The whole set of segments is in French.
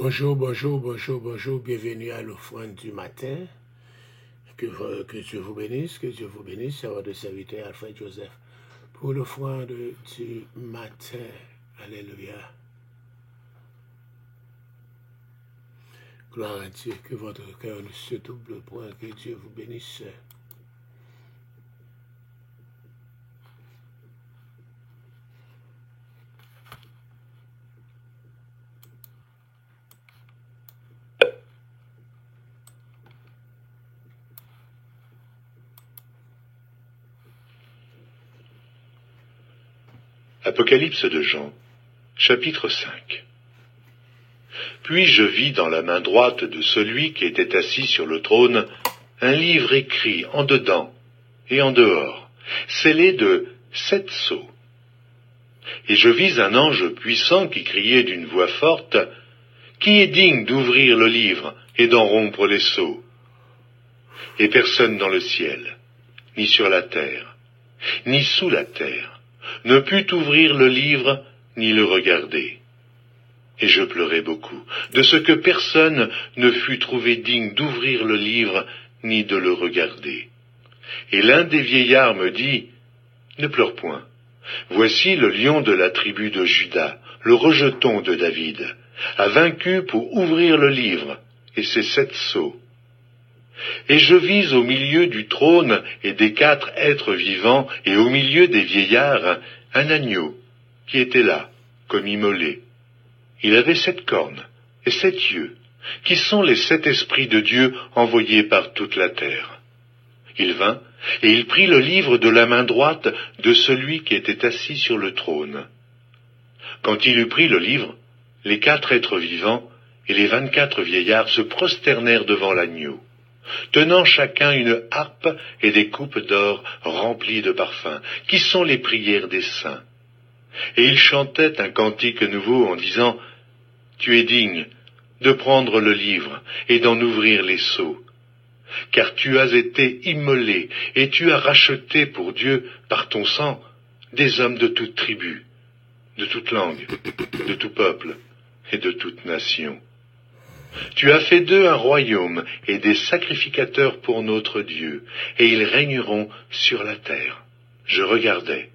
Bonjour, bonjour, bonjour, bonjour. Bienvenue à l'offrande du matin. Que Dieu vous bénisse, que Dieu vous bénisse. C'est votre serviteur Alfred Joseph pour l'offrande du matin. Alléluia. Gloire à Dieu, que votre cœur ne se double point, que Dieu vous bénisse. Apocalypse de Jean, chapitre 5. Puis je vis dans la main droite de celui qui était assis sur le trône un livre écrit en dedans et en dehors, scellé de 7 sceaux. Et je vis un ange puissant qui criait d'une voix forte, « Qui est digne d'ouvrir le livre et d'en rompre les sceaux ?» Et personne dans le ciel, ni sur la terre, ni sous la terre, ne put ouvrir le livre ni le regarder. Et je pleurai beaucoup, de ce que personne ne fut trouvé digne d'ouvrir le livre ni de le regarder. Et l'un des vieillards me dit, « Ne pleure point. Voici le lion de la tribu de Juda, le rejeton de David, a vaincu pour ouvrir le livre et ses 7 sceaux. » Et je vis au milieu du trône et des 4 êtres vivants et au milieu des vieillards un agneau qui était là, comme immolé. Il avait 7 cornes et 7 yeux, qui sont les 7 esprits de Dieu envoyés par toute la terre. Il vint et il prit le livre de la main droite de celui qui était assis sur le trône. Quand il eut pris le livre, les 4 êtres vivants et les 24 vieillards se prosternèrent devant l'agneau, tenant chacun une harpe et des coupes d'or remplies de parfums, qui sont les prières des saints. Et ils chantaient un cantique nouveau en disant, « Tu es digne de prendre le livre et d'en ouvrir les sceaux, car tu as été immolé et tu as racheté pour Dieu par ton sang des hommes de toute tribu, de toute langue, de tout peuple et de toute nation. Tu as fait d'eux un royaume et des sacrificateurs pour notre Dieu, et ils régneront sur la terre. » Je regardai,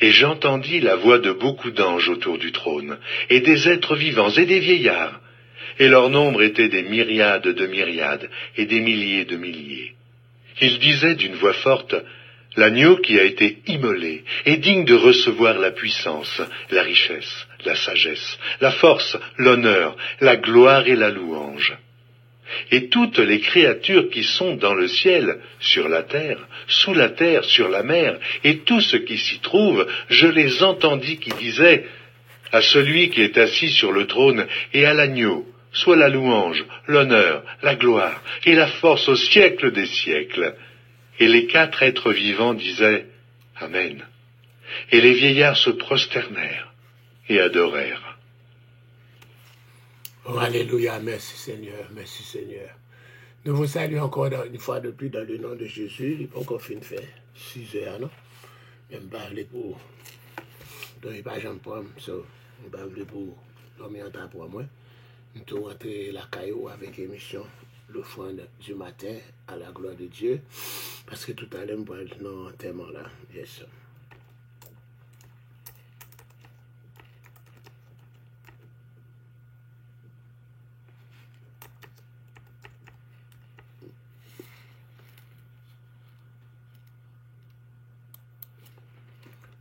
et j'entendis la voix de beaucoup d'anges autour du trône, et des êtres vivants et des vieillards, et leur nombre était des myriades de myriades et des milliers de milliers. Ils disaient d'une voix forte, « L'agneau qui a été immolé est digne de recevoir la puissance, la richesse, la sagesse, la force, l'honneur, la gloire et la louange. » Et toutes les créatures qui sont dans le ciel, sur la terre, sous la terre, sur la mer, et tout ce qui s'y trouve, je les entendis qui disaient, « À celui qui est assis sur le trône et à l'agneau, soit la louange, l'honneur, la gloire et la force au siècle des siècles. » Et les 4 êtres vivants disaient « Amen. » Et les vieillards se prosternèrent et adorèrent. Oh, alléluia, merci Seigneur, merci Seigneur. Nous vous saluons encore une fois de plus dans le nom de Jésus. Il n'est pas encore fin de faire 6 heures, non? Même pas pour... Donc, il n'y a pas de problème, il pas pour dormir en temps pour moi. Nous sommes rentrés la caillou avec l'émission l'offrande du matin à la gloire de Dieu. Parce que tout à l'heure, nous allons thème là. Yes.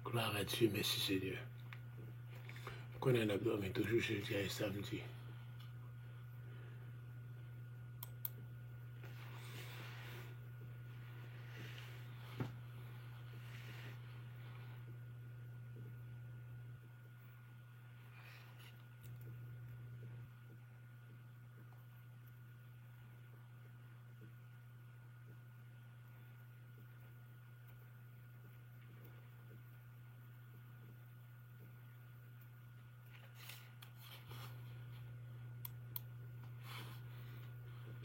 Gloire à Dieu, merci Seigneur. Qu'on en a dormi toujours jeudi et samedi.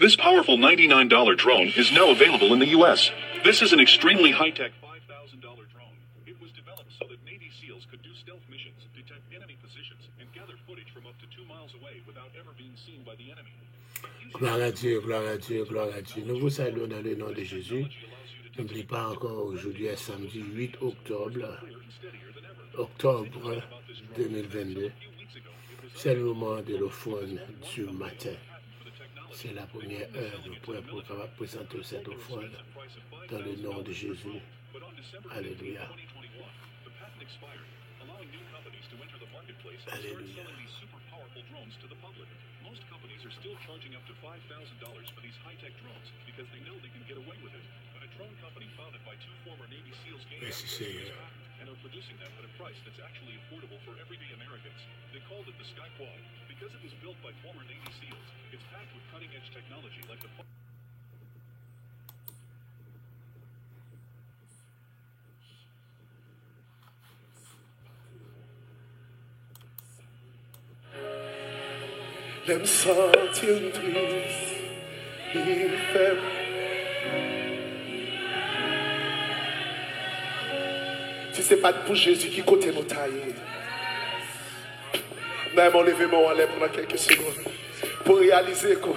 This powerful $99 drone is now available in the U.S. This is an extremely high-tech $5,000 drone. It was developed so that Navy SEALs could do stealth missions, detect enemy positions, and gather footage from up to 2 miles away without ever being seen by the enemy. Gloire à Dieu, gloire à Dieu, gloire à Dieu. Nous vous saluons dans le nom de Jésus. N'oubliez pas encore, aujourd'hui est samedi 8 octobre 2022. C'est le moment de l'offrande du matin. C'est la première heure de pour présenter cette offrande dans le nom de Jésus. Alléluia. Alléluia. Most companies are still charging up to $5,000 for these high-tech drones because they know they can get away with it. But a drone company founded by 2 former Navy SEALs gained access to this patent and are producing them at a price that's actually affordable for everyday Americans. They called it the Skyquad because it was built by former Navy SEALs. It's packed with cutting-edge technology like the L'aime sentir triste, il fait. Si c'est pas pour Jésus qui côté nous tailler, même enlever mon en l'air pendant quelques secondes pour réaliser que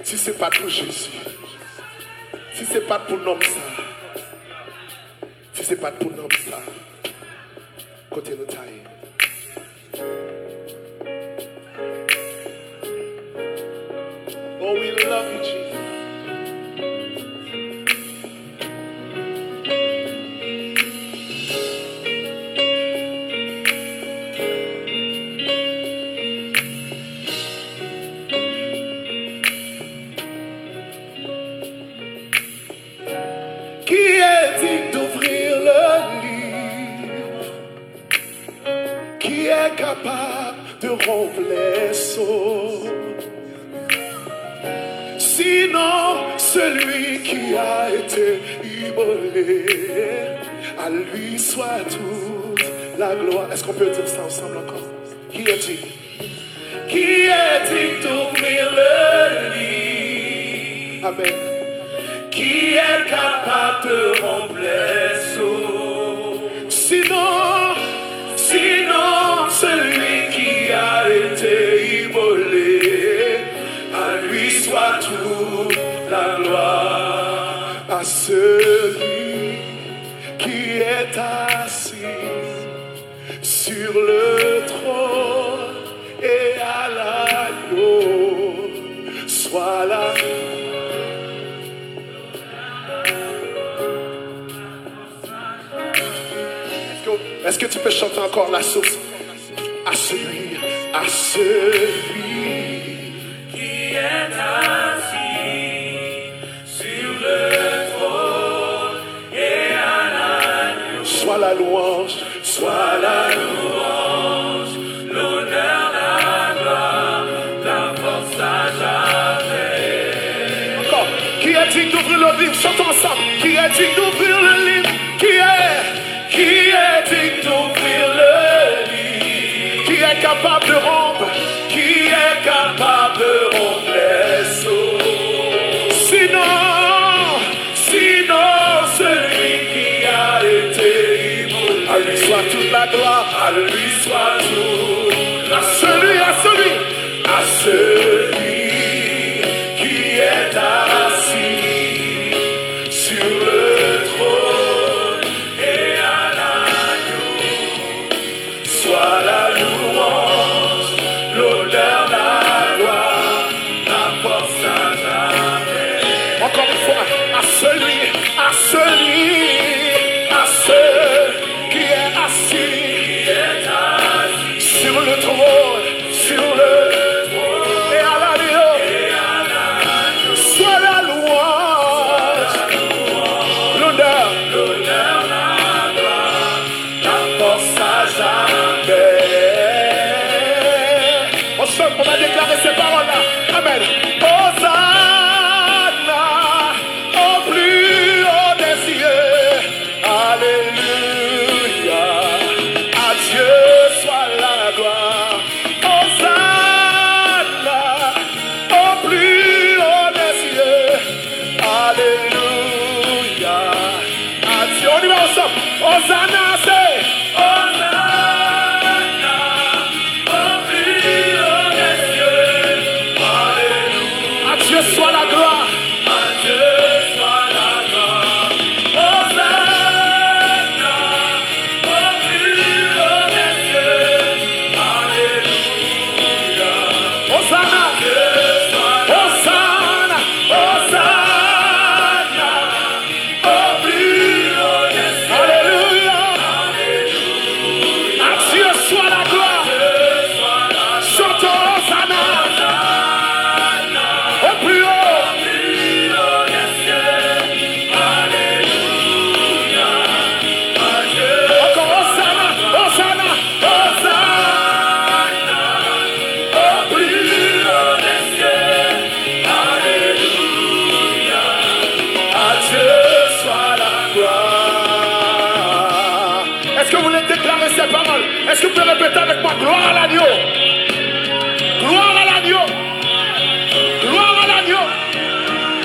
si c'est pas pour Jésus, si c'est pas pour l'homme ça, si c'est pas pour l'homme ça, côté nous tailler. Oh, we love you, Jesus. Qui est digne d'ouvrir le livre? Qui est capable de rompre les sceaux? Sinon, celui qui a été immolé, à lui soit toute la gloire. Est-ce qu'on peut dire ça ensemble encore? Qui est digne? Qui est digne d'ouvrir le livre? Amen. Qui est capable de rompre les sceaux? Sinon, celui qui a été immolé, à lui soit toute la gloire, à celui qui est assis sur le trône et à l'agneau, soit la Est-ce que tu peux chanter encore la source? À celui qui est assis sur le trône et à l'agneau. Sois la louange, l'honneur, la gloire, la force à jamais. Encore, qui est digne d'ouvrir le livre? Chantons ensemble. Qui est digne d'ouvrir le livre? Qui est digne d'ouvrir le livre? Qui est capable de rompre? Qui est capable de rompre les sceaux? Sinon, celui qui a été immolé, à lui soit toute la gloire, à lui soit tout. À celui qui est assis sur le trône et à l'agneau, soit la louange, l'honneur, la gloire, la force à jamais. Encore une fois, à celui qui est assis sur le trône, et à l'agneau, soit la louange, l'honneur, la gloire, la force à jamais. On va déclarer ces paroles-là. Amen. Hosanna au plus haut des cieux. Alléluia. À Dieu soit la gloire. Hosanna au plus haut des cieux. Alléluia. À Dieu. On y va ensemble. Hosanna, c'est Hosanna. Est-ce que vous pouvez répéter avec moi? Gloire à l'agneau. Gloire à l'agneau. Gloire à l'agneau.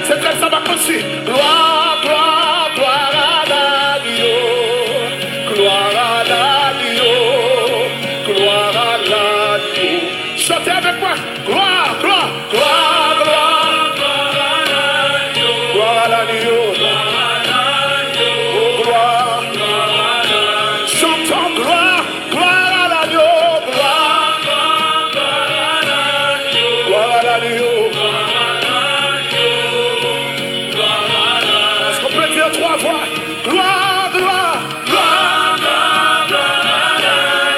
C'est comme ça ma pensée. Gloire, gloire, gloire à l'agneau. Gloire à l'agneau. Gloire à l'agneau. Chantez avec moi. Gloire, gloire, gloire, gloire. Gloire à l'agneau. Oh, gloire. Chantons gloire, gloire à l'agneau. Gloire à l'agneau. Est-ce qu'on peut dire trois fois? Gloire, gloire, gloire,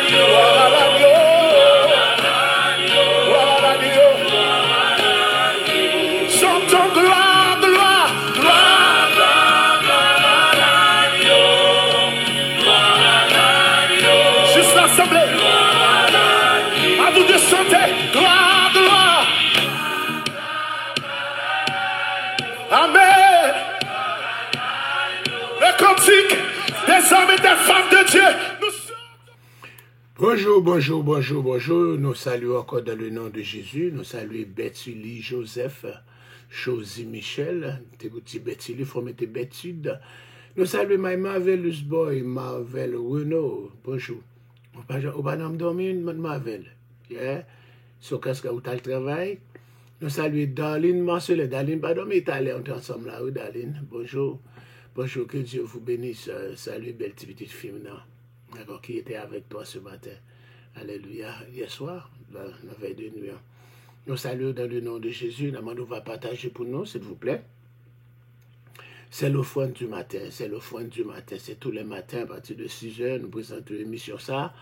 gloire à l'agneau. Gloire à l'agneau. Chantons gloire, gloire, gloire, juste l'assemblée. À vous de chanter gloire, gloire. Amen. Le cantique des hommes et des femmes de Dieu. Nous sommes... Bonjour, bonjour, bonjour, bonjour. Nous saluons encore dans le nom de Jésus. Nous saluons Bethulie Joseph, Josie Michel, tes petits Bethulie, il faut mettre Bethude. Nous saluons My Marvelous Boy, Marvel Renault. Bonjour. On va nous dormir, Marvel. Yeah. So, qu'est-ce que vous avez le travail? Nous saluons Darlene Marcelet. Darlene, pardon, mais Italien, on est ensemble là. Oui, Darlene. Bonjour. Bonjour, que Dieu vous bénisse. Salut, belle petite fille, non? D'accord, qui était avec toi ce matin. Alléluia. Hier soir, la veille de nuit. Nous saluons dans le nom de Jésus. Nous va partager pour nous, s'il vous plaît. C'est l'offrande du matin. C'est l'offrande du matin. C'est tous les matins à partir de 6 h. Nous présentons l'émission ça.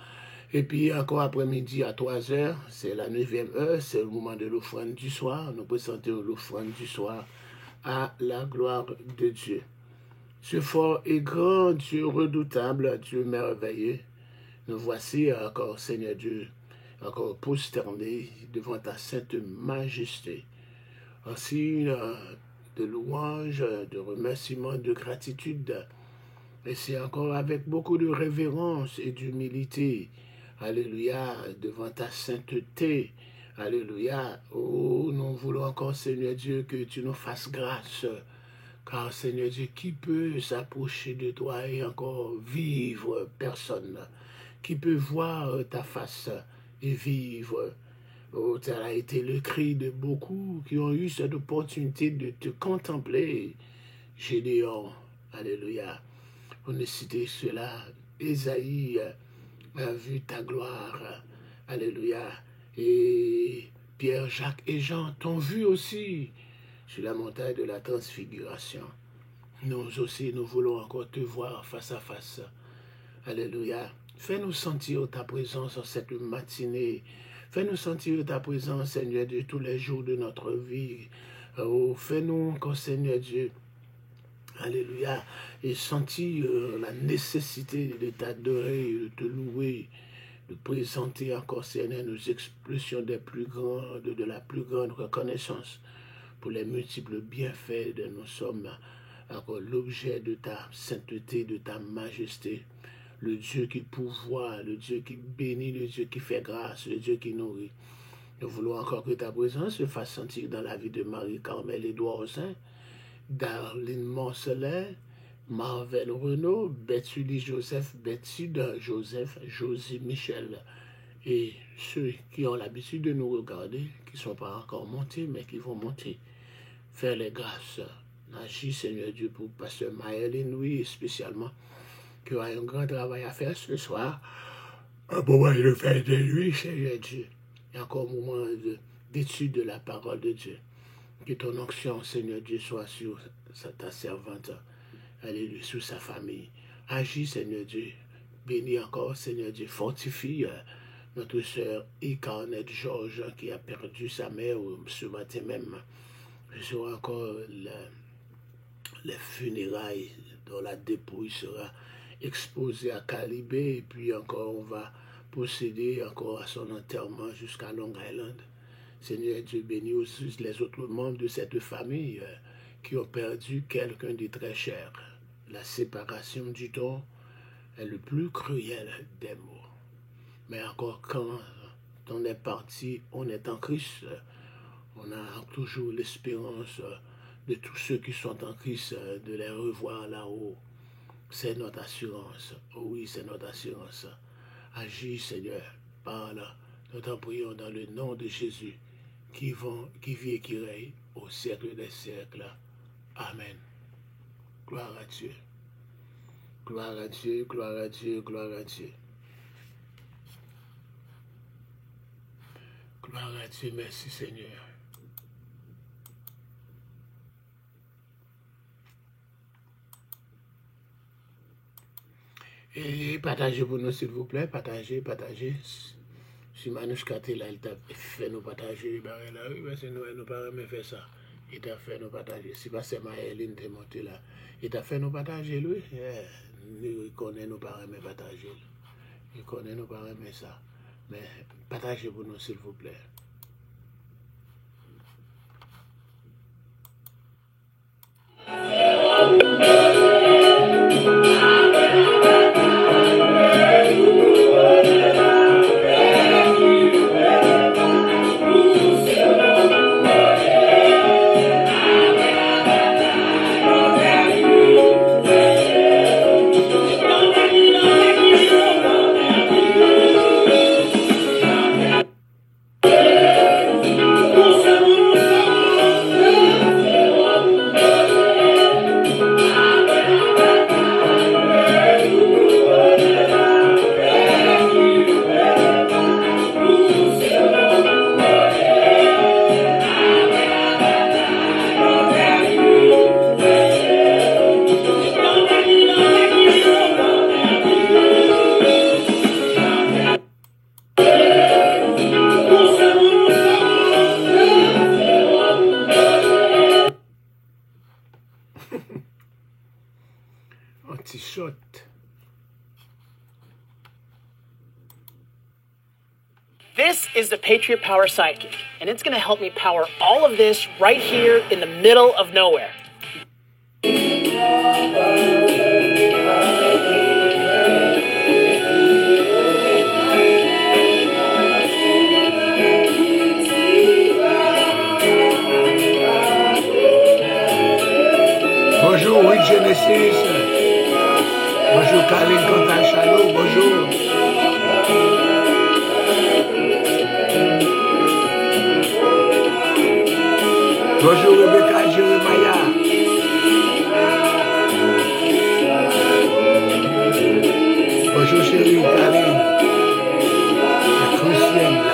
Et puis encore après-midi à 3 h, c'est la 9e heure. C'est le moment de l'offrande du soir. Nous présentons l'offrande du soir à la gloire de Dieu. Dieu fort et grand, Dieu redoutable, Dieu merveilleux. Nous voici encore, Seigneur Dieu, encore prosternés devant ta sainte majesté. Ainsi, de louange, de remerciement, de gratitude. Et c'est encore avec beaucoup de révérence et d'humilité. Alléluia, devant ta sainteté. Alléluia. Oh, nous voulons encore, Seigneur Dieu, que tu nous fasses grâce. Car, Seigneur Dieu, qui peut s'approcher de toi et encore vivre? Personne. Qui peut voir ta face et vivre? Oh, ça a été le cri de beaucoup qui ont eu cette opportunité de te contempler. Gédéon, alléluia. On a cité cela. Ésaïe a vu ta gloire. Alléluia. Et Pierre, Jacques et Jean t'ont vu aussi sur la montagne de la transfiguration. Nous aussi, nous voulons encore te voir face à face. Alléluia. Fais-nous sentir ta présence en cette matinée. Fais-nous sentir ta présence, Seigneur Dieu, tous les jours de notre vie. Oh, fais-nous encore, Seigneur Dieu, alléluia, et sentir la nécessité de t'adorer, de te louer, de présenter encore, Seigneur, nos expulsions de la plus grande reconnaissance pour les multiples bienfaits de nous sommes encore l'objet de ta sainteté, de ta majesté. Le Dieu qui pourvoit, le Dieu qui bénit, le Dieu qui fait grâce, le Dieu qui nourrit. Nous voulons encore que ta présence se fasse sentir dans la vie de Marie-Carmel Édouard Saint, Darlene Marcelet, Marvel Renault, Bethulie Joseph, Bethude Joseph, Josie Michel. Et ceux qui ont l'habitude de nous regarder, qui ne sont pas encore montés, mais qui vont monter, faire les grâces. Agis, Seigneur Dieu, pour Pasteur Maëline, oui, spécialement, qui a un grand travail à faire ce soir, un moment de faire de lui, Seigneur Dieu, et encore un moment d'étude de la parole de Dieu. Que ton onction, Seigneur Dieu, soit sur ta servante, alléluia, sur sa famille. Agis, Seigneur Dieu, bénis encore, Seigneur Dieu, fortifie notre sœur Icarnette Georges, qui a perdu sa mère ce matin même. Je serai encore les funérailles dont la dépouille sera exposée à Calibé, et puis encore on va procéder encore à son enterrement jusqu'à Long Island. Seigneur Dieu, bénis aussi les autres membres de cette famille qui ont perdu quelqu'un de très cher. La séparation du temps est le plus cruel des mots. Mais encore quand on est parti, on est en Christ. On a toujours l'espérance de tous ceux qui sont en Christ, de les revoir là-haut. C'est notre assurance. Oui, c'est notre assurance. Agis, Seigneur, parle. Nous t'en prions dans le nom de Jésus, qui vit et qui règne au siècle des siècles. Amen. Gloire à Dieu. Gloire à Dieu, gloire à Dieu, gloire à Dieu. Gloire à Dieu, merci Seigneur. Et partagez pour nous, s'il vous plaît. Partagez. Si Manouche est là, il t'a fait nous partager. C'est nous parents fait ça. Il t'a fait nous partager. Si pas c'est Maëline qui est montée là, il t'a fait nous partager, lui. Il connaît nos parents, mais partager. Il connaît nos parents, mais ça. Mais partagez pour nous, s'il vous plaît. This is the Patriot Power Sidekick, and it's going to help me power all of this right here in the middle of nowhere. Bonjour, oui, Genesis. Bonjour, Caroline Cantal Chalot. Bonjour. Bonjour, Rebecca Jeremiah. Bonjour, chérie, Caroline. La chrétienne.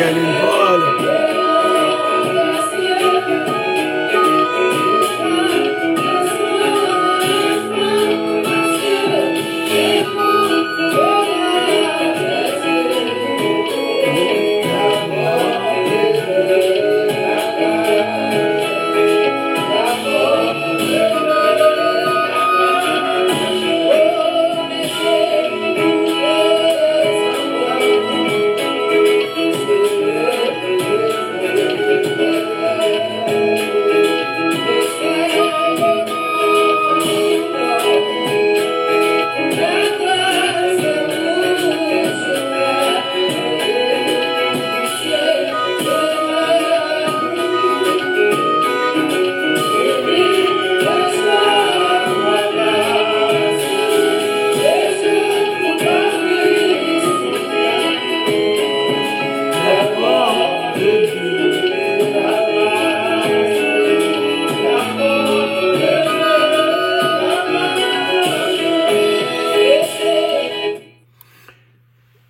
Pierre-Lynn Paul.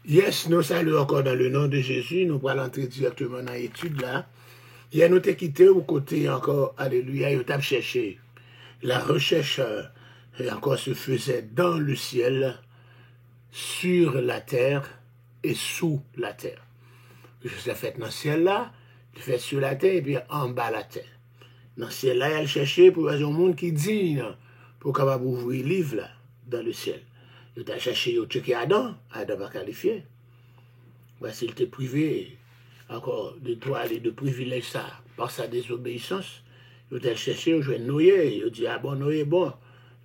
Yes, nous saluons encore dans le nom de Jésus. Nous allons entrer directement dans l'étude là. Il nous t'ai quitté au côté encore, alléluia, il t'a cherché. La recherche encore se faisait dans le ciel, sur la terre et sous la terre. Je l'ai fait dans le ciel là, je l'ai fait sur la terre et puis en bas la terre. Dans le ciel là, il cherché pour un monde qui dit, pour capable ouvrir le livre là, dans le ciel. Il t'a cherché, il checké Adam, Adam va qualifier. Voici, il t'a privé encore de droits et de privilèges ça, par sa désobéissance. Il t'a cherché, il jouait Noé, il dit, ah bon, Noé, bon.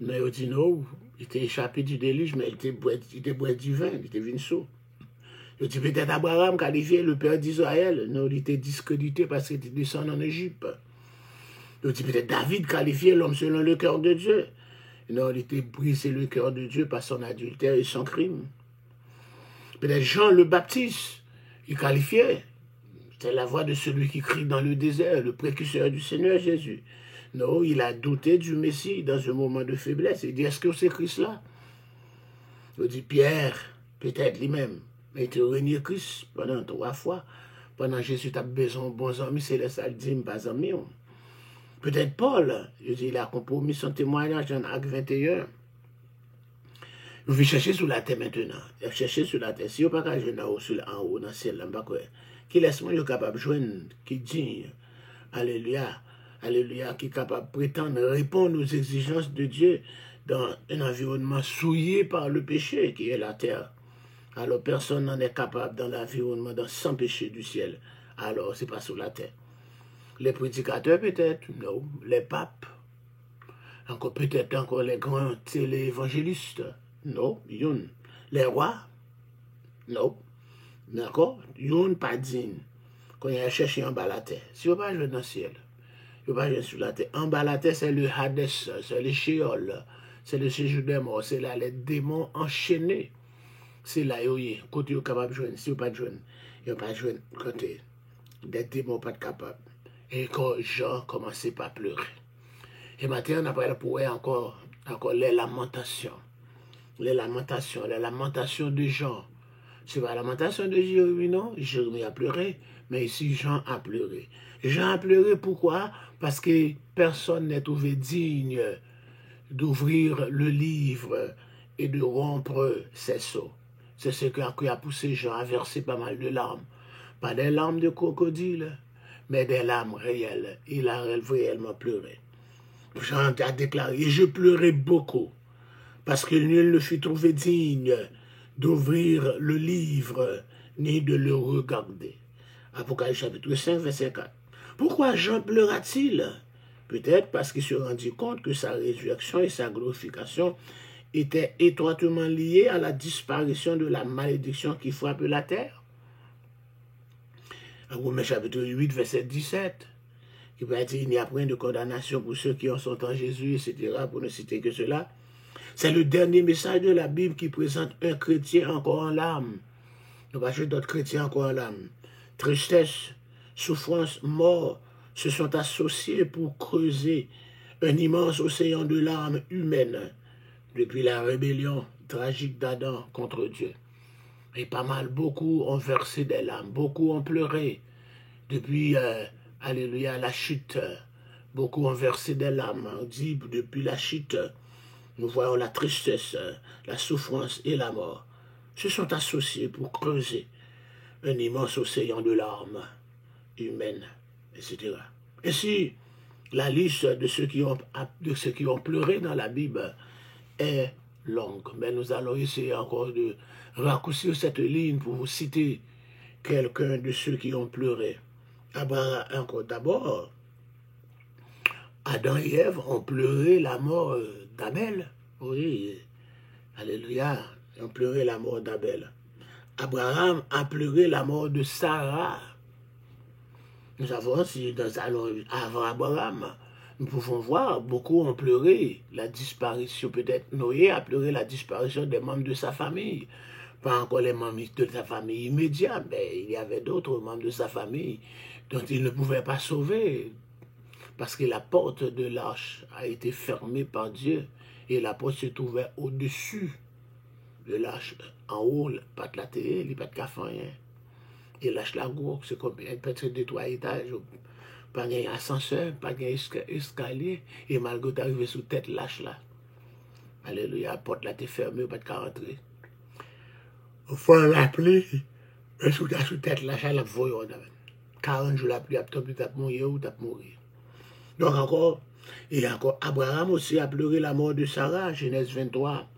Mais il dit, non, il était échappé du déluge, mais il était bois du vin, il était vinceau. Il dit, peut-être Abraham qualifié le père d'Israël, non, il était discrédité parce qu'il était descendu en Égypte. Il dit, peut-être David qualifié l'homme selon le cœur de Dieu. Non, il était brisé le cœur de Dieu par son adultère et son crime. Peut-être Jean le Baptiste, il qualifiait. C'est la voix de celui qui crie dans le désert, le précurseur du Seigneur Jésus. Non, il a douté du Messie dans un moment de faiblesse. Il dit, est-ce que c'est Christ là? Il dit, Pierre, peut-être lui-même, mais il a régné Christ pendant 3 fois. Pendant Jésus, tu as besoin de bons amis, c'est le sale dîme, pas amis. Peut-être Paul, il a compromis son témoignage dans Acte 21. Vous voulez chercher sur la terre maintenant. Vous cherchez sur la terre. Si vous n'avez pas jouer en haut, dans le ciel, qui laisse-moi capable de jouer, qui dit, alléluia, alléluia, qui est capable de prétendre répondre aux exigences de Dieu dans un environnement souillé par le péché qui est la terre. Alors personne n'en est capable dans l'environnement sans péché du ciel. Alors c'est pas sur la terre. Les prédicateurs peut-être, non. Les papes, encore peut-être encore les grands téléévangélistes, non. Les rois, non. D'accord? Yon pas digne. Quand il a cherché en bas la terre. Si vous ne pas jouer dans le ciel, vous ne pas jouer sur la terre. En bas la terre, c'est le Hades, c'est le Sheol, c'est le séjour des morts, c'est là les démons enchaînés. C'est là, côté vous capable de jouer. Si vous ne pas jouer, vous ne pas jouer côté. Des démons pas capable. Et quand Jean commençait par pleurer. Et maintenant, on a parlé pour encore les lamentations. Les lamentations de Jean. C'est pas la lamentation de Jérémie, non? Jérémie a pleuré, mais ici Jean a pleuré. Jean a pleuré pourquoi? Parce que personne n'est trouvé digne d'ouvrir le livre et de rompre ses seaux. C'est ce qui a poussé Jean à verser pas mal de larmes. Pas des larmes de crocodile, mais des larmes réelles. Il a réellement pleuré. Jean a déclaré, et je pleurais beaucoup, parce que nul ne fut trouvé digne d'ouvrir le livre, ni de le regarder. Apocalypse chapitre 5, verset 4. Pourquoi Jean pleura-t-il? Peut-être parce qu'il se rendit compte que sa résurrection et sa glorification étaient étroitement liées à la disparition de la malédiction qui frappe la terre. Romains chapitre 8, verset 17, qui peut dire il n'y a point de condamnation pour ceux qui en sont en Jésus, etc., pour ne citer que cela. C'est le dernier message de la Bible qui présente un chrétien encore en larmes. Nous pas juste d'autres chrétiens encore en larmes. Tristesse, souffrance, mort se sont associés pour creuser un immense océan de larmes humaines depuis la rébellion tragique d'Adam contre Dieu. Et pas mal, beaucoup ont versé des larmes, beaucoup ont pleuré depuis, alléluia, la chute. Beaucoup ont versé des larmes. On dit, depuis la chute, nous voyons la tristesse, la souffrance et la mort se sont associés pour creuser un immense océan de larmes humaines, etc. Et si la liste de ceux qui ont pleuré dans la Bible est longue, mais nous allons essayer encore de raccourcir cette ligne pour vous citer quelqu'un de ceux qui ont pleuré. Encore d'abord, Adam et Ève ont pleuré la mort d'Abel. Oui, alléluia, ils ont pleuré la mort d'Abel. Abraham a pleuré la mort de Sarah. Nous avons aussi, avant Abraham, nous pouvons voir, beaucoup ont pleuré la disparition, peut-être Noé a pleuré la disparition des membres de sa famille. Pas encore les membres de sa famille immédiate, mais il y avait d'autres membres de sa famille dont il ne pouvait pas sauver, parce que la porte de l'arche a été fermée par Dieu, et la porte se trouvait au-dessus de l'arche, en haut, pas de la télé, il n'y a pas de café, rien. Et l'arche la gros, c'est comme peut-être de 3 étages, pas d'ascenseur, pas d'escalier, et malgré d'arriver sous tête l'arche là. Alléluia, la porte là était fermée, pas de rentrer. Au fond, la pluie, mais sous tête l'arche là, la voyons. 40 jours la pluie, t'as mourir ou t'as mourir. Donc encore, et encore, Abraham aussi a pleuré la mort de Sarah, Genèse 23.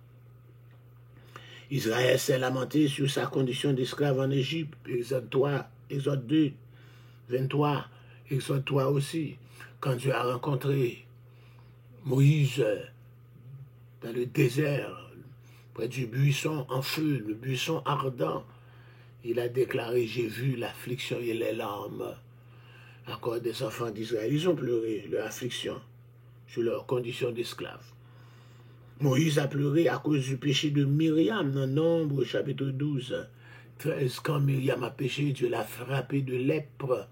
Israël s'est lamenté sur sa condition d'esclave en Égypte, Exode 3, Exode 2, 23, Exode 3 aussi, quand Dieu a rencontré Moïse dans le désert, près du buisson en feu, le buisson ardent, il a déclaré, j'ai vu l'affliction et les larmes. Encore des enfants d'Israël, ils ont pleuré leur affliction sur leur condition d'esclave. Moïse a pleuré à cause du péché de Myriam, dans Nombre, chapitre 12, 13. Quand Myriam a péché, Dieu l'a frappé de lèpre.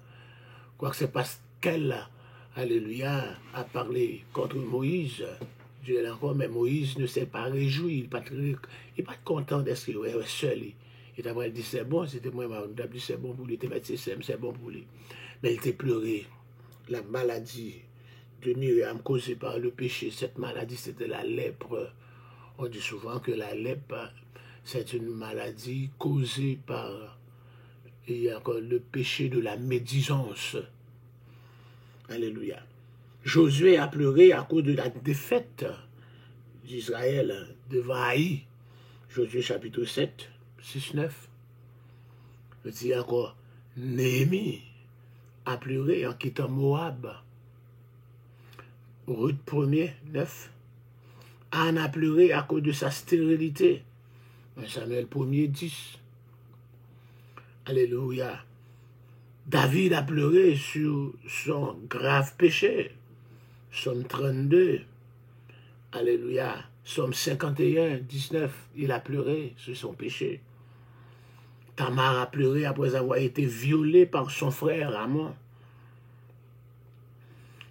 Quoique c'est parce qu'elle, alléluia, a parlé contre Moïse. Dieu l'a encore, mais Moïse ne s'est pas réjoui, il n'est pas content d'être seul. Il dit c'est bon, c'était moi, il a dit c'est bon pour lui, c'est bon pour lui. Mais il était pleuré. La maladie de Myriam causée par le péché, cette maladie c'était la lèpre. On dit souvent que la lèpre c'est une maladie causée par le péché de la médisance. Alléluia. Josué a pleuré à cause de la défaite d'Israël devant Haï. Josué chapitre 7, 6, 9. Je dis encore, Néhémie a pleuré en quittant Moab. Ruth 1er, 9. Anne a pleuré à cause de sa stérilité. Samuel 1er, 10. Alléluia. David a pleuré sur son grave péché. Psaume 32. Alléluia. Psaume 51, 19. Il a pleuré sur son péché. Tamar a pleuré après avoir été violée par son frère Amon.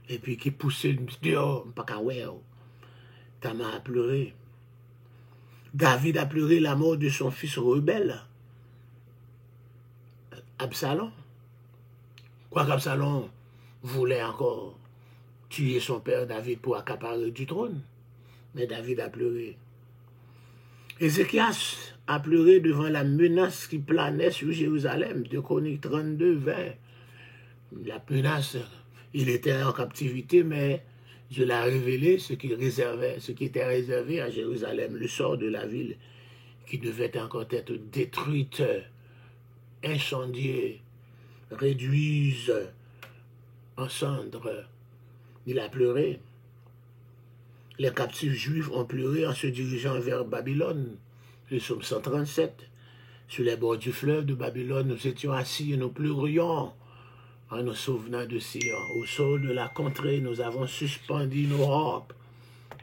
Et puis qui poussait dehors, pas qu'à ouais. Tamar a pleuré. David a pleuré la mort de son fils rebelle, Absalom. Quoique Absalom voulait encore tuer son père David pour accaparer du trône. Mais David a pleuré. Ézéchias a pleuré devant la menace qui planait sur Jérusalem, de Chroniques 32, 20. La menace, il était en captivité, mais Dieu l'a révélé ce qui était réservé à Jérusalem, le sort de la ville qui devait encore être détruite, incendiée, réduite en cendres. Il a pleuré. Les captifs juifs ont pleuré en se dirigeant vers Babylone. Le psaume 137. Sur les bords du fleuve de Babylone, nous étions assis et nous pleurions en nous souvenant de Sion. Au sol de la contrée, nous avons suspendu nos robes.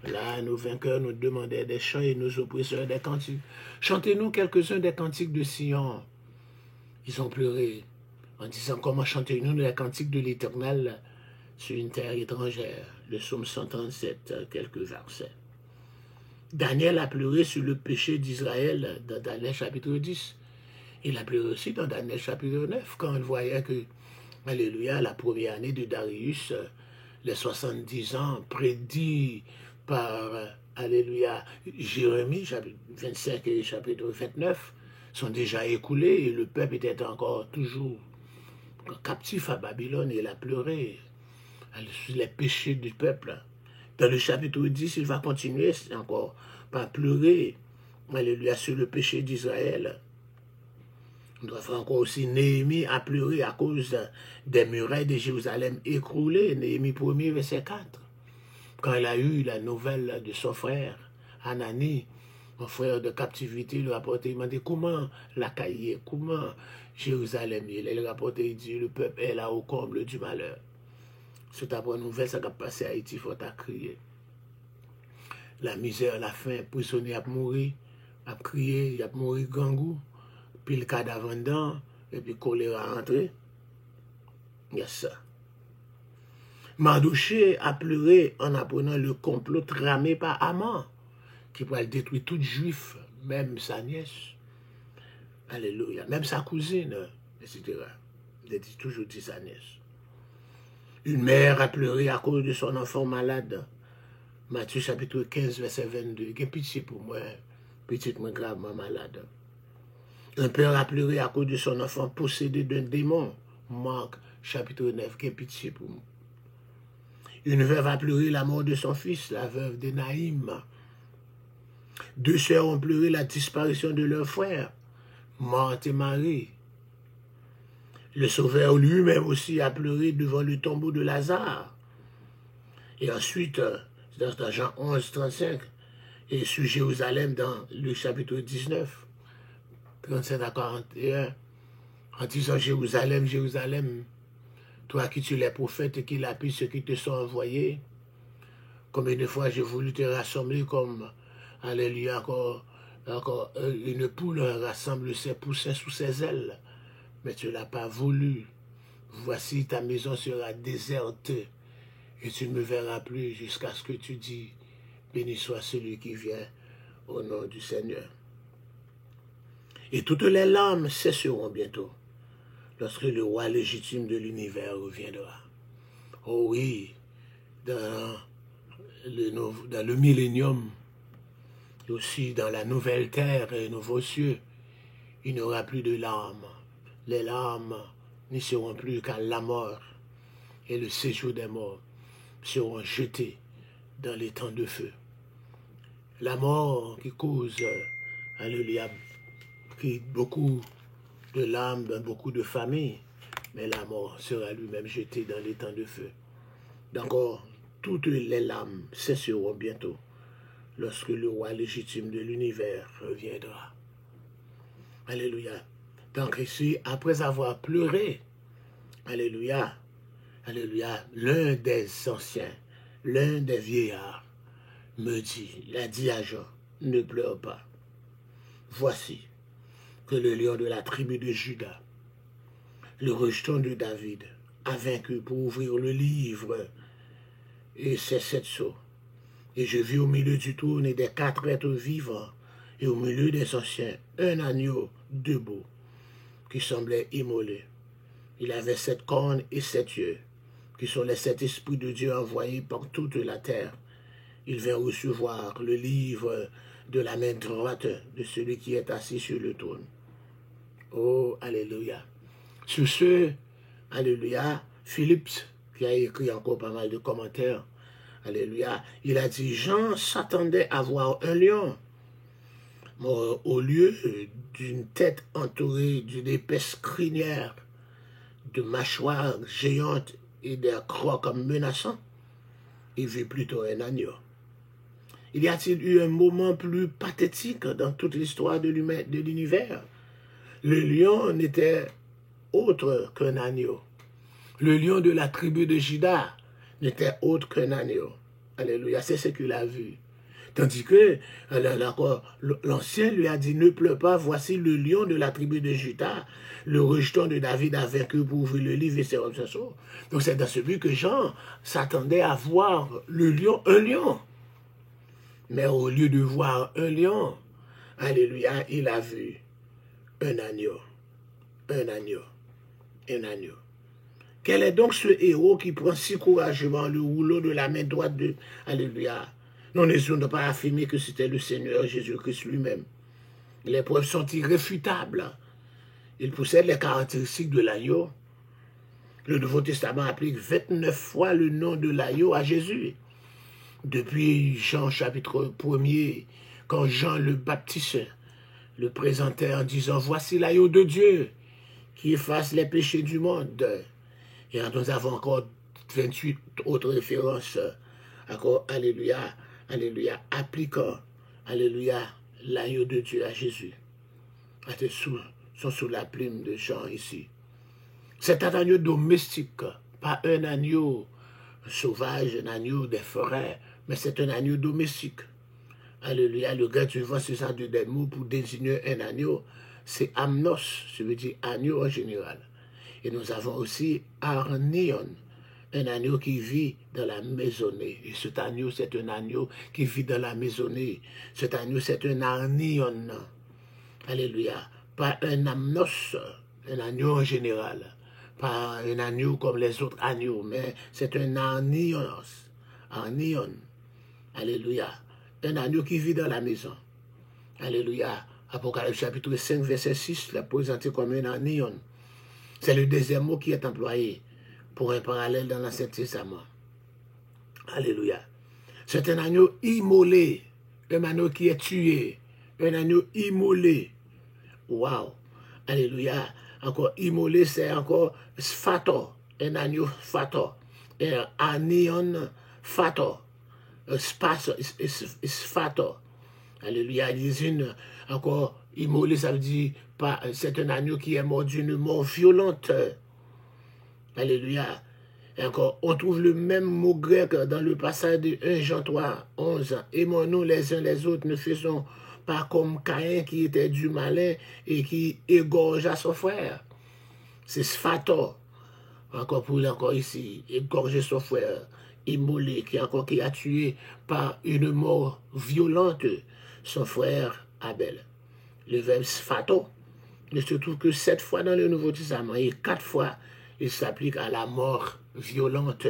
Là, nos vainqueurs nous demandaient des chants et nos oppresseurs des cantiques. Chantez-nous quelques-uns des cantiques de Sion. Ils ont pleuré en disant comment chantez-nous les cantiques de l'Éternel sur une terre étrangère. Le psaume 137, quelques versets. Daniel a pleuré sur le péché d'Israël dans Daniel chapitre 10. Il a pleuré aussi dans Daniel chapitre 9, quand il voyait que, alléluia, la première année de Darius, les 70 ans prédits par, alléluia, Jérémie, chapitre 25 et chapitre 29, sont déjà écoulés et le peuple était encore toujours captif à Babylone et il a pleuré sur les péchés du peuple. Dans le chapitre 10, il va continuer encore par pleurer, alléluia, sur le péché d'Israël. On doit faire encore aussi Néhémie a pleuré à cause des murailles de Jérusalem écroulées. Néhémie 1er, verset 4. Quand il a eu la nouvelle de son frère, Hanani, mon frère de captivité, il lui a rapporté, il m'a dit comment la cahier, comment Jérusalem, il a rapporté, il dit le peuple est là au comble du malheur. C'est ta bonne nouvelle, ça va passer à Haïti, il faut crier. La misère, la faim, prisonnier a mouru, a crié, il a mouru gangou. Puis le cadavre dedans, et puis choléra rentré. Yes, ça. Mardoché a pleuré en apprenant le complot tramé par Haman, qui pourrait détruire tout juif, même sa nièce. Alléluia. Même sa cousine, etc. Il a toujours dit sa nièce. Une mère a pleuré à cause de son enfant malade. Matthieu chapitre 15, verset 22. Quelle pitié pour moi, petite moi gravement malade. Un père a pleuré à cause de son enfant possédé d'un démon. Marc, chapitre 9, quelle pitié pour nous. Une veuve a pleuré la mort de son fils, la veuve de Naïm. Deux sœurs ont pleuré la disparition de leur frère, Marthe et Marie. Le Sauveur lui-même aussi a pleuré devant le tombeau de Lazare. Et ensuite, dans Jean 11, 35, et sur Jérusalem dans le chapitre 19, 37 à 41, en disant Jérusalem, Jérusalem, toi qui tu es les prophètes et qui lapis ceux qui te sont envoyés, combien de fois j'ai voulu te rassembler comme, alléluia, encore une poule rassemble ses poussins sous ses ailes, mais tu ne l'as pas voulu. Voici ta maison sera déserte et tu ne me verras plus jusqu'à ce que tu dis, béni soit celui qui vient au nom du Seigneur. Et toutes les larmes cesseront bientôt, lorsque le roi légitime de l'univers reviendra. Oh oui, dans le millénium, aussi dans la nouvelle terre et nouveaux cieux, il n'y aura plus de larmes. Les larmes n'y seront plus qu'à la mort, et le séjour des morts seront jetés dans les temps de feu. La mort qui cause, alléluia, beaucoup de larmes dans beaucoup de familles, mais la mort sera lui-même jetée dans les temps de feu. Donc, toutes les larmes cesseront bientôt lorsque le roi légitime de l'univers reviendra. Alléluia. Donc ici, après avoir pleuré, alléluia, alléluia, l'un des anciens, l'un des vieillards me dit, il a dit à Jean, ne pleure pas. Voici que le lion de la tribu de Juda, le rejeton de David, a vaincu pour ouvrir le livre et ses 7 sceaux. Et je vis au milieu du trône et des 4 êtres vivants, et au milieu des anciens, un agneau debout, qui semblait immolé. Il avait 7 cornes et 7 yeux, qui sont les 7 esprits de Dieu envoyés par toute la terre. Il vint recevoir le livre de la main droite de celui qui est assis sur le trône. Oh, alléluia. Sur ce, alléluia, Philippe, qui a écrit encore pas mal de commentaires, alléluia, il a dit, Jean s'attendait à voir un lion. Au lieu d'une tête entourée d'une épaisse crinière, de mâchoires géantes et d'un crocs menaçants, il vit plutôt un agneau. Il y a-t-il eu un moment plus pathétique dans toute l'histoire de l'univers? Le lion n'était autre qu'un agneau. Le lion de la tribu de Juda n'était autre qu'un agneau. Alléluia, c'est ce qu'il a vu. Tandis que l'ancien lui a dit, ne pleure pas, voici le lion de la tribu de Juda, le rejeton de David a vaincu pour ouvrir le livre et ses sceaux. Donc c'est dans ce but que Jean s'attendait à voir le lion, un lion. Mais au lieu de voir un lion, alléluia, il a vu un agneau. un agneau. Un agneau. Quel est donc ce héros qui prend si courageusement le rouleau de la main droite de... Alléluia. Nous n'hésitons pas à affirmer que c'était le Seigneur Jésus-Christ lui-même. Les preuves sont irréfutables. Il possède les caractéristiques de l'agneau. Le Nouveau Testament applique 29 fois le nom de l'agneau à Jésus. Depuis Jean chapitre 1er, quand Jean le Baptiste le présentait en disant « Voici l'agneau de Dieu qui efface les péchés du monde ». Et nous avons encore 28 autres références, encore, alléluia, alléluia, appliquant, alléluia, l'agneau de Dieu à Jésus. Sont sous la plume de Jean ici. C'est un agneau domestique, pas un agneau sauvage, un agneau des forêts, mais c'est un agneau domestique. Alléluia, le grec suivant, c'est ça des mots pour désigner un agneau, c'est amnos, ça veut dire agneau en général. Et nous avons aussi arnion, un agneau qui vit dans la maisonnée. Et cet agneau, c'est un agneau qui vit dans la maisonnée. Cet agneau, c'est un arnion. Alléluia. Pas un amnos, un agneau en général. Pas un agneau comme les autres agneaux, mais c'est un arnion. Arnion. Alléluia. Un agneau qui vit dans la maison. Alléluia. Apocalypse chapitre 5, verset 6, l'a présenté comme un arnion. C'est le deuxième mot qui est employé pour un parallèle dans l'Ancien Testament. Alléluia. C'est un agneau immolé, un agneau qui est tué, un agneau immolé. Waouh. Alléluia. Encore immolé, c'est encore sphato, un agneau phato, un anion phato, sphato. Alléluia. Une encore immolé, ça veut dire c'est un agneau qui est mort d'une mort violente. Alléluia. Et encore, on trouve le même mot grec dans le passage de 1 Jean 3, 11. Aimons-nous les uns les autres, ne faisons pas comme Caïn qui était du malin et qui égorgea son frère. C'est sphato. Encore pour encore ici, égorger son frère, immolé, qui a tué par une mort violente son frère Abel. Le verbe sphato ne se trouve que 7 fois dans le Nouveau Testament et 4 fois il s'applique à la mort violente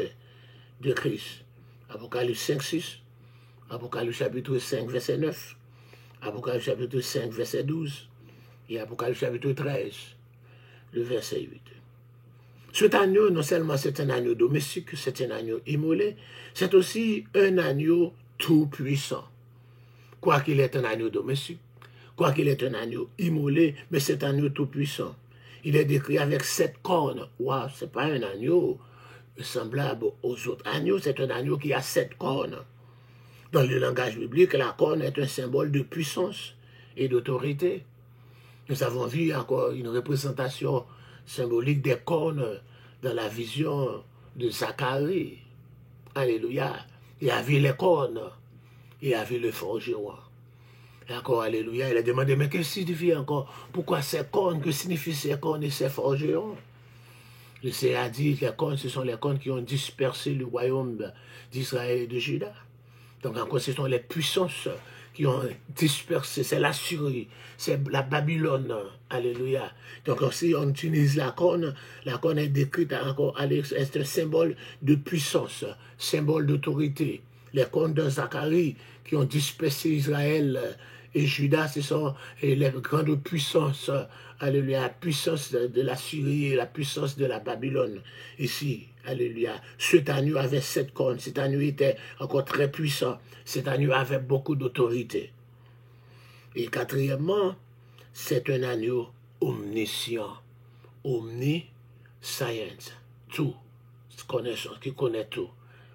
de Christ. Apocalypse 5, 6, Apocalypse chapitre 5, verset 9, Apocalypse chapitre 5, verset 12 et Apocalypse chapitre 13, le verset 8. Cet agneau, non seulement c'est un agneau domestique, c'est un agneau immolé, c'est aussi un agneau tout-puissant. Quoiqu'il est un agneau domestique, quoiqu'il est un agneau immolé, mais c'est un agneau tout-puissant. Il est décrit avec 7 cornes. Waouh, ce n'est pas un agneau semblable aux autres agneaux, c'est un agneau qui a 7 cornes. Dans le langage biblique, la corne est un symbole de puissance et d'autorité. Nous avons vu encore une représentation symbolique des cornes dans la vision de Zacharie. Alléluia. Il a vu les cornes, il a vu le forgeron. Et encore, alléluia, il a demandé, mais qu'est-ce que signifie encore? Pourquoi ces cornes? Que signifient ces cornes et ces forgerons? Le Seigneur a dit que les cornes, ce sont les cornes qui ont dispersé le royaume d'Israël et de Juda. Donc encore, ce sont les puissances qui ont dispersé. C'est l'Assyrie, c'est la Babylone. Alléluia. Donc si on utilise la corne est décrite encore, c'est un symbole de puissance, symbole d'autorité. Les cornes de Zacharie qui ont dispersé Israël et Juda, ce sont les grandes puissances, alléluia, la puissance de la Syrie et la puissance de la Babylone. Ici, alléluia, cet agneau avait 7 cornes, cet agneau était encore très puissant, cet agneau avait beaucoup d'autorité. Et quatrièmement, c'est un agneau omniscient, omniscient, tout, connaissance, qui connaît tout,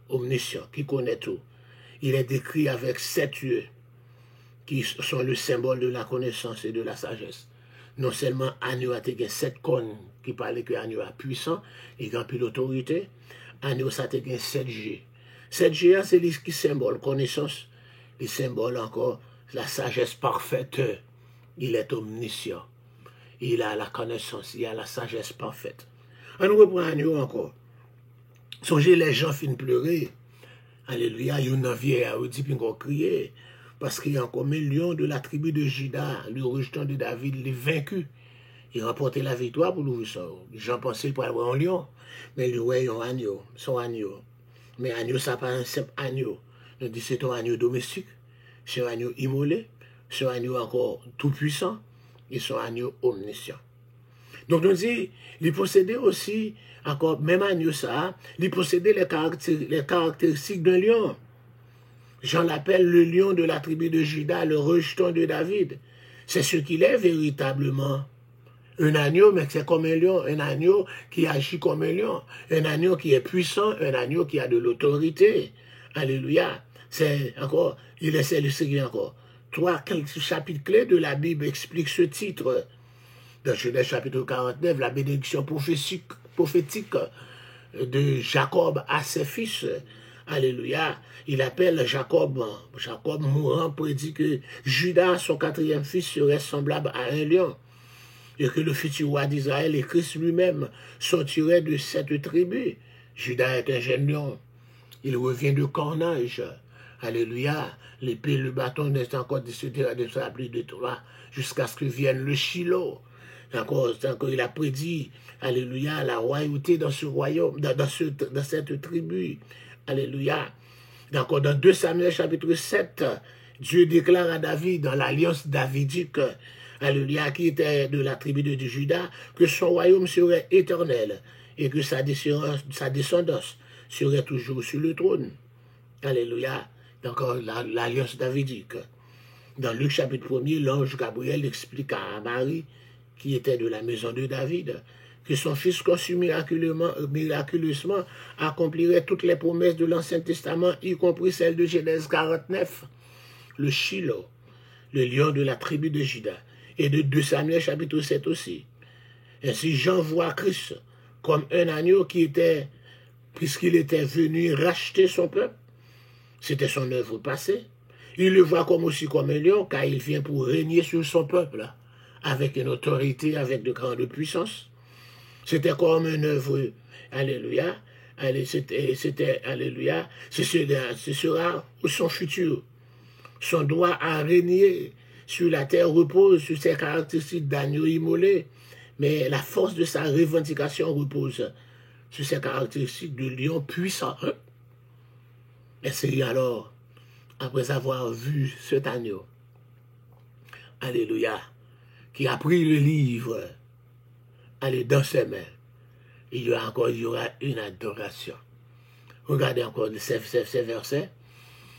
omniscient, qui connaît tout. Il est décrit avec 7 yeux, qui sont le symbole de la connaissance et de la sagesse. Non seulement agneau a 7 cornes, qui parlait que agneau a puissant, et rempli l'autorité, agneau ça a 7 G. 7 G, c'est ce qui symbole connaissance, les symboles encore la sagesse parfaite. Il est omniscient. Il a la connaissance, il a la sagesse parfaite. On nous reprend agneau encore. Songez les gens finissent pleurer. Alléluia, il y a une vieille à dit puis on crier. Parce qu'il y a encore un lion de la tribu de Juda, le rejeton de David, il est vaincu. Il remportait la victoire pour l'ouvrir ça. J'en pensais pour avoir un lion, mais lui, ouais, un agneau, son agneau. Mais agneau, ça pas un simple agneau. On dit c'est un agneau domestique, c'est un agneau immolé, c'est un agneau encore tout puissant, et c'est un agneau omniscient. Donc on dit, il possédait aussi, encore, même agneau ça, il possédait les caractéristiques d'un lion. Jean l'appelle le lion de la tribu de Juda, le rejeton de David. C'est ce qu'il est véritablement. Un agneau, mais c'est comme un lion, un agneau qui agit comme un lion, un agneau qui est puissant, un agneau qui a de l'autorité. Alléluia. C'est encore, il essaie de s'écrire encore. Quelques chapitres clés de la Bible expliquent ce titre. Dans Genèse chapitre 49, la bénédiction prophétique de Jacob à ses fils. Alléluia. Il appelle Jacob mourant, prédit que Judas, son quatrième fils, serait semblable à un lion. Et que le futur roi d'Israël et Christ lui-même sortirait de cette tribu. Judas est un jeune lion. Il revient de cornage. Alléluia. L'épée, le bâton n'est encore de plus de toi jusqu'à ce que vienne le Shiloh. Encore, il a prédit, alléluia, la royauté dans ce royaume, dans cette tribu. Alléluia. Encore dans 2 Samuel chapitre 7, Dieu déclare à David, dans l'alliance davidique, alléluia, qui était de la tribu de Juda, que son royaume serait éternel et que sa descendance serait toujours sur le trône. Alléluia. Encore l'alliance davidique. Dans Luc chapitre 1er, l'ange Gabriel explique à Marie, qui était de la maison de David, que son fils conçu miraculeusement accomplirait toutes les promesses de l'Ancien Testament, y compris celle de Genèse 49, le Shiloh, le lion de la tribu de Juda, et de 2 Samuel chapitre 7 aussi. Ainsi Jean voit Christ comme un agneau puisqu'il était venu racheter son peuple, c'était son œuvre passée. Il le voit aussi comme un lion, car il vient pour régner sur son peuple, avec une autorité, avec de grandes puissances. C'était comme une œuvre, alléluia, c'était, alléluia, ce sera son futur. Son droit à régner sur la terre repose sur ses caractéristiques d'agneau immolé, mais la force de sa revendication repose sur ses caractéristiques de lion puissant. Et c'est alors, après avoir vu cet agneau, alléluia, qui a pris le livre, dans ses mains, il y aura une adoration. Regardez encore ces versets.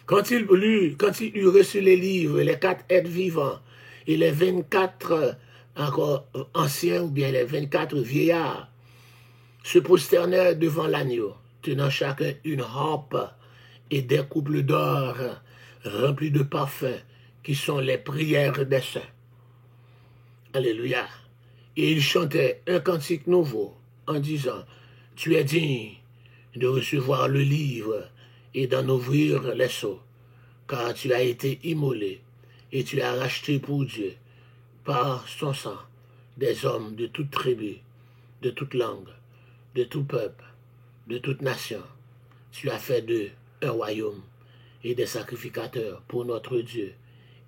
Quand il eut reçu les livres, les 4 êtres vivants et les 24 encore anciens, ou bien les 24 vieillards, se prosternèrent devant l'agneau, tenant chacun une harpe et des couples d'or remplis de parfums, qui sont les prières des saints. Alléluia. Et ils chantaient un cantique nouveau en disant, « Tu es digne de recevoir le livre et d'en ouvrir les sceaux, car tu as été immolé et tu as racheté pour Dieu par son sang des hommes de toute tribu, de toute langue, de tout peuple, de toute nation. Tu as fait d'eux un royaume et des sacrificateurs pour notre Dieu,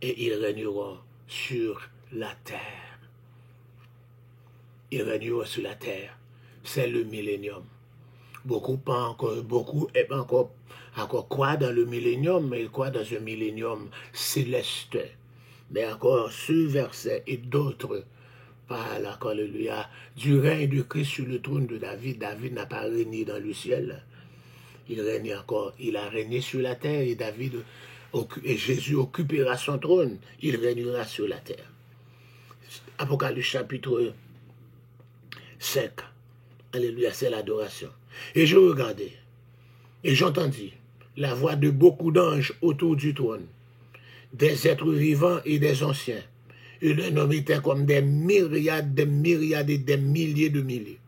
et ils régneront sur la terre. » Ils régneront sur la terre. C'est le millénium. Beaucoup croient dans le millénium, mais ils croient dans un millénium céleste. Mais encore ce verset et d'autres parlent, alléluia, du règne de Christ sur le trône de David. David n'a pas régné dans le ciel. Il règne encore, il a régné sur la terre et Jésus occupera son trône. Il régnera sur la terre. Apocalypse chapitre 5. Alléluia, c'est l'adoration. Et je regardais, et j'entendis la voix de beaucoup d'anges autour du trône, des êtres vivants et des anciens. Et le nom était comme des myriades et des milliers de milliers.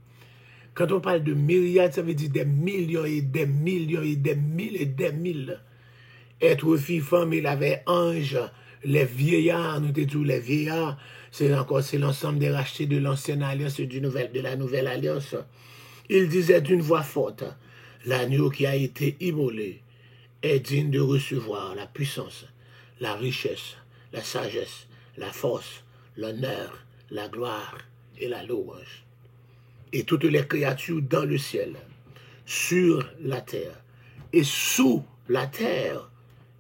Quand on parle de myriades, ça veut dire des millions et des millions et des mille et des mille. Êtres vivants, mais il avait anges, les vieillards, nous disons les vieillards, c'est l'ensemble des rachetés de l'ancienne alliance et de la nouvelle alliance. Il disait d'une voix forte, l'agneau qui a été immolé est digne de recevoir la puissance, la richesse, la sagesse, la force, l'honneur, la gloire et la louange. Et toutes les créatures dans le ciel, sur la terre, et sous la terre,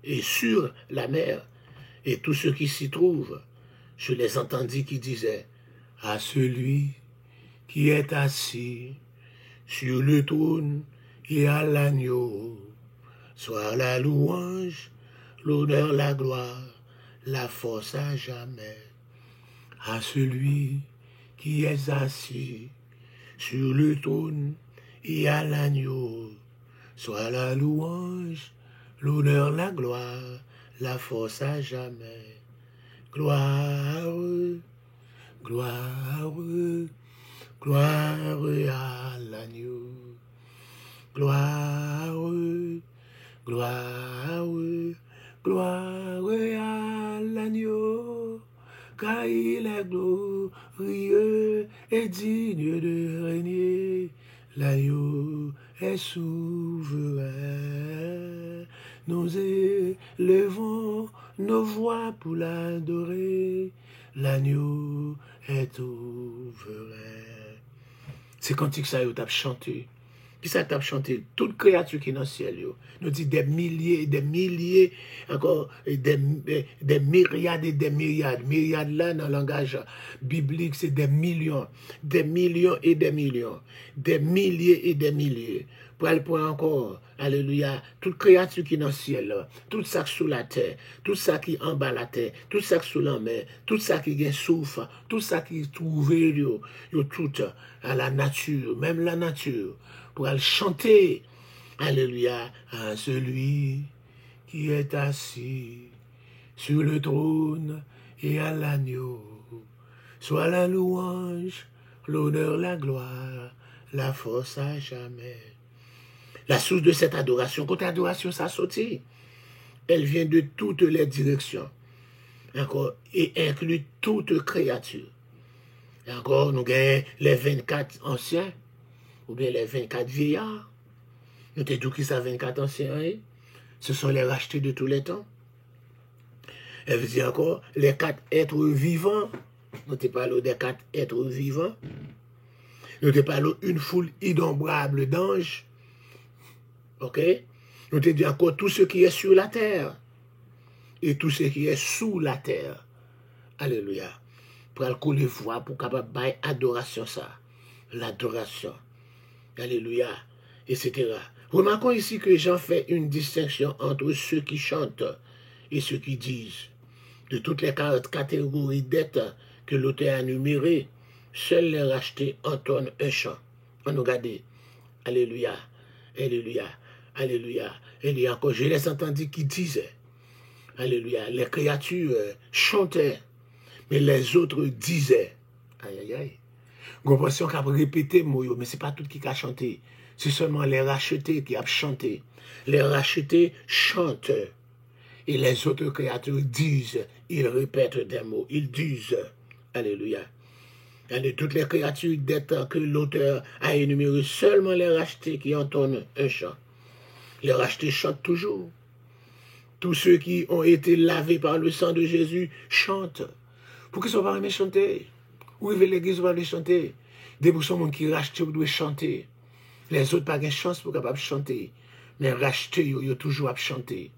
et sur la mer, et tous ceux qui s'y trouvent, je les entendis qui disaient, à celui qui est assis sur le trône et à l'agneau, soit la louange, l'honneur, la gloire, la force à jamais. À celui qui est assis sur le trône et à l'agneau, soit la louange, l'honneur, la gloire, la force à jamais. Gloire, gloire, gloire à l'agneau. Gloire, gloire, gloire à l'agneau, car il est glorieux et digne de régner. L'agneau est souverain. Nous élevons nos voix pour l'adorer. L'agneau est souverain. C'est cantique ça, vous avez chanté. Qui ça t'a chanté? Toute créature qui est dans le ciel, nous dit des milliers, encore des myriades et des myriades. Myriades là, dans le langage biblique, c'est des millions et des millions, des milliers et des milliers. Pour le point encore, alléluia, toute créature qui est dans le ciel, tout ça sous la terre, tout ça qui est en bas la terre, tout ça sous la mer, tout ça qui est souffle, tout ça qui est trouvé, tout à la nature, même la nature. Pour aller chanter, alléluia, à celui qui est assis sur le trône et à l'agneau. Soit la louange, l'honneur, la gloire, la force à jamais. La source de cette adoration, quand l'adoration ça sorti, elle vient de toutes les directions, encore, et inclut toute créature. Et encore, nous gagnons les 24 anciens, ou bien les 24 vieillards. Nous te disons qui ça 24 anciens, hein? Ce sont les rachetés de tous les temps. Elle veut dire encore, les 4 êtres vivants. Nous te parlons des 4 êtres vivants. Nous te parlons une foule innombrable d'anges. Ok? Nous te disons encore tout ce qui est sur la terre. Et tout ce qui est sous la terre. Alléluia. Pour le couler voix, pour capable bailler adoration ça. L'adoration. Alléluia, etc. Remarquons ici que Jean fait une distinction entre ceux qui chantent et ceux qui disent. De toutes les catégories d'êtres que l'auteur a numérées, seuls les rachetés entonnent un chant. On regarde. Alléluia, alléluia, alléluia. Il y a encore, je les entendis qui disaient. Alléluia, les créatures chantaient, mais les autres disaient. Aïe, aïe, aïe. Comprension qui a répété mot, mais ce n'est pas tout qui a chanté. C'est seulement les rachetés qui a chanté. Les rachetés chantent. Et les autres créatures disent, ils répètent des mots, ils disent. Alléluia. Et toutes les créatures d'êtres que l'auteur a énumérées, seulement les rachetés qui entonnent un chant. Les rachetés chantent toujours. Tous ceux qui ont été lavés par le sang de Jésus chantent. Pourquoi ils ne sont pas aimés chanter? Où est l'église pour aller chanter? Des pour monde qui rachètent, vous devez chanter. Les autres pas de chance pour capable chanter. Mais racheter, ils ont toujours à chanter.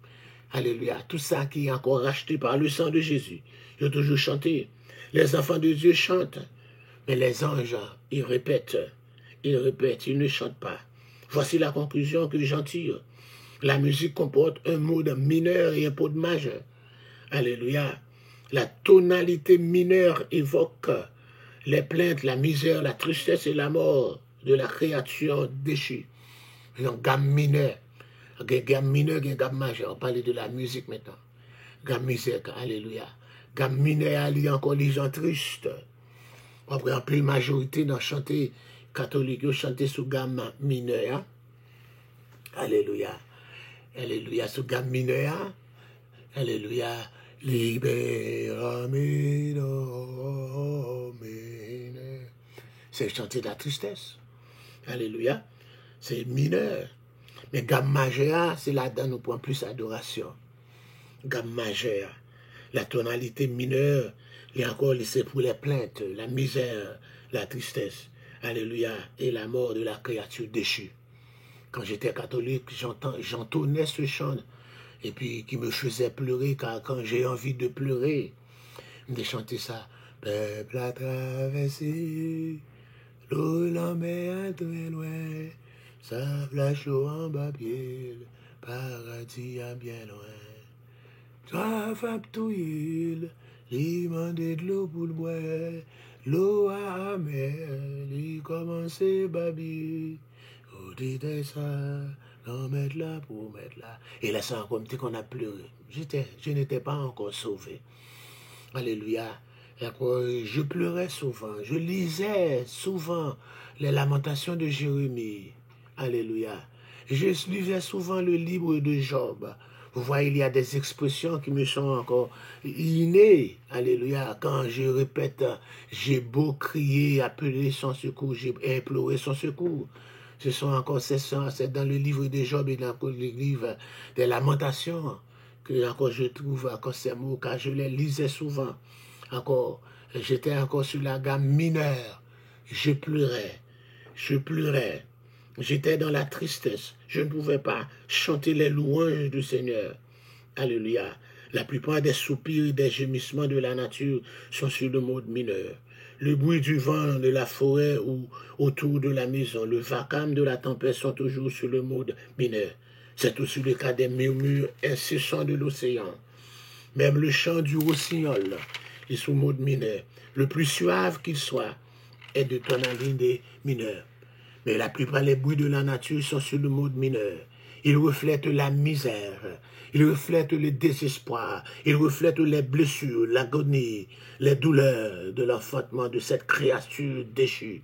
Alléluia. Tout ça qui est encore racheté par le sang de Jésus, ils ont toujours chanté. Les enfants de Dieu chantent. Mais les anges, ils répètent, ils ne chantent pas. Voici la conclusion que j'en tire. La musique comporte un mode mineur et un mode majeur. Alléluia. La tonalité mineure évoque les plaintes, la misère, la tristesse et la mort de la créature déchue. Donc, gamme mineure. Gamme mineure et gamme majeure. On parle de la musique maintenant. Gamme misère, alléluia. Gamme mineure, il y a encore les gens tristes. Après, en plus, majorité dans chanter catholique, chanter sous gamme mineure. Alléluia. Alléluia, sous gamme mineure. Alléluia. Libérame, domine. C'est chanter de la tristesse. Alléluia. C'est mineur. Mais gamme majeure, c'est là-dedans nous prenons plus adoration. Gamme majeure. La tonalité mineure, il est encore laissé pour les plaintes, la misère, la tristesse. Alléluia. Et la mort de la créature déchue. Quand j'étais catholique, j'entonnais ce chant et puis qui me faisait pleurer, car quand j'ai envie de pleurer, de chanter ça. Peuple à traverser, l'eau la mer à très loin, ça flash en bas pied, paradis à bien loin. Toi, fap tout il, li mande de l'eau pour le boire, l'eau à mer, li commence babi. Dit ça, non, mettre là pour mettre là. Et là, c'est comme qu'on a pleuré. Je n'étais pas encore sauvé. Alléluia. Je pleurais souvent. Je lisais souvent les lamentations de Jérémie. Alléluia. Je lisais souvent le livre de Job. Vous voyez, il y a des expressions qui me sont encore innées. Alléluia. Quand je répète, j'ai beau crier, appeler son secours, j'ai imploré son secours. Ce sont encore c'est dans le livre de Job et dans le livre des lamentations que encore je trouve encore ces mots, car je les lisais souvent. Encore, j'étais encore sur la gamme mineure. Je pleurais. J'étais dans la tristesse. Je ne pouvais pas chanter les louanges du Seigneur. Alléluia. La plupart des soupirs et des gémissements de la nature sont sur le mode mineur. Le bruit du vent de la forêt ou autour de la maison, le vacarme de la tempête sont toujours sur le mode mineur. C'est aussi le cas des murmures incessants de l'océan. Même le chant du rossignol est sous mode mineur. Le plus suave qu'il soit est de tonalité mineure. Mais la plupart des bruits de la nature sont sur le mode mineur. Ils reflètent la misère, ils reflètent le désespoir, ils reflètent les blessures, l'agonie, les douleurs de l'enfantement de cette créature déchue.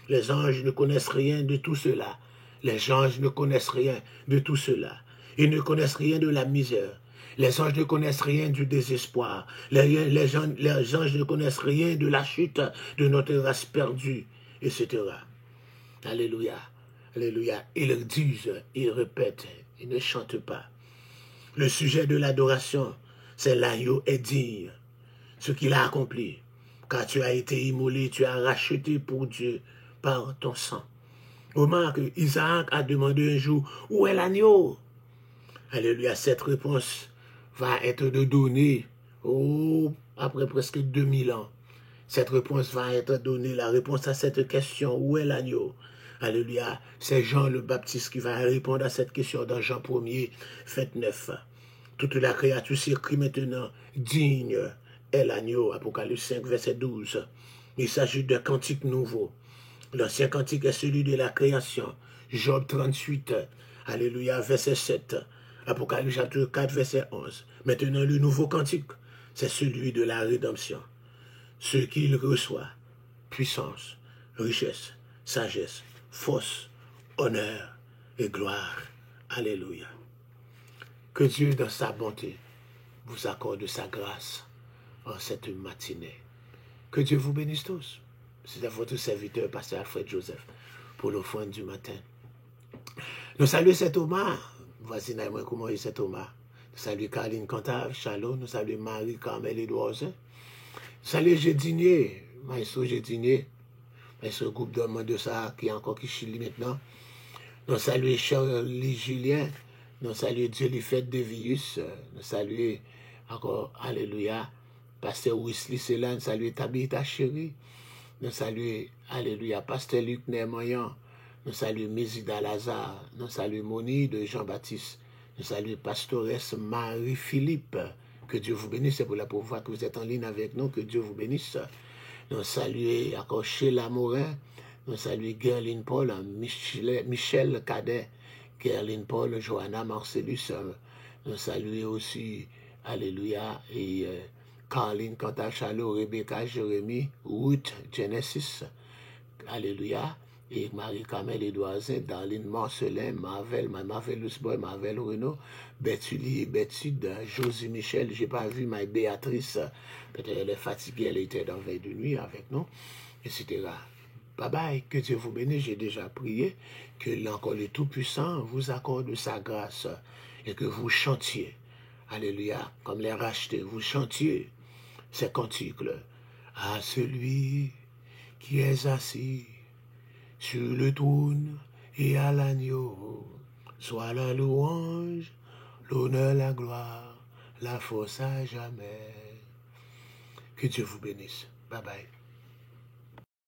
Les anges ne connaissent rien de tout cela. Les anges ne connaissent rien de tout cela. Ils ne connaissent rien de la misère. Les anges ne connaissent rien du désespoir. Les anges ne connaissent rien de la chute de notre race perdue, etc. Alléluia. Alléluia. Ils disent, ils répètent, ils ne chantent pas. Le sujet de l'adoration, c'est l'agneau est digne. Ce qu'il a accompli. Car tu as été immolé, tu as racheté pour Dieu par ton sang. Remarque, Isaac a demandé un jour, où est l'agneau? Alléluia. Cette réponse va être donnée après presque 2000 ans. Cette réponse va être donnée, la réponse à cette question, où est l'agneau? Alléluia. C'est Jean le Baptiste qui va répondre à cette question dans Jean 1er, 29. Toute la créature s'écrie maintenant, digne est l'agneau. Apocalypse 5, verset 12. Il s'agit d'un cantique nouveau. L'ancien cantique est celui de la création. Job 38, Alléluia, verset 7. Apocalypse chapitre 4, verset 11. Maintenant, le nouveau cantique, c'est celui de la rédemption. Ce qu'il reçoit, puissance, richesse, sagesse, force, honneur et gloire. Alléluia. Que Dieu, dans sa bonté, vous accorde sa grâce en cette matinée. Que Dieu vous bénisse tous. C'est votre serviteur, pasteur Alfred Joseph, pour l'offrande du matin. Nous saluons cet Omar. Voici comment est cet Omar. Nous saluons Caroline Cantave, Chalot. Nous saluons Marie-Carmel Edouard. Nous saluons Gédinier, maestro Gédinier. Ce groupe d'hommes de ça qui est encore qui chili maintenant. Nous saluons Charlie Julien. Nous saluons Dieu les fêtes de Vius. Nous saluons encore, alléluia, Pasteur Wesley Célan. Nous saluons Tabitha Chéri. Nous saluons, alléluia, Pasteur Luc Nermoyan. Nous saluons Mézida Lazare. Nous saluons Moni de Jean-Baptiste. Nous saluons Pastoresse Marie-Philippe. Que Dieu vous bénisse. C'est pour la pouvoir que vous êtes en ligne avec nous. Que Dieu vous bénisse. Nous saluons encore Sheila Morin, nous saluons Gerline Paul, Michel Cadet, Gerline Paul, Johanna Marcellus, nous saluons aussi, alléluia, et Caroline Cantachalot, Rebecca Jérémy, Ruth Genesis, alléluia, et Marie-Camel Edouardin, Darlene Marcelin, Marvel Boy, Marvel Renaud, Bethulie et Bethude, Josie Michel, j'ai pas vu ma Béatrice, peut-être elle est fatiguée, elle était dans veille de nuit avec nous, etc. Bye bye, que Dieu vous bénisse, j'ai déjà prié, que l'encore le Tout-Puissant vous accorde sa grâce et que vous chantiez Alléluia, comme les rachetés, vous chantiez ces cantiques. À celui qui est assis sur le trône et à l'agneau, soit la louange, l'honneur, la gloire, la force à jamais. Que Dieu vous bénisse. Bye bye.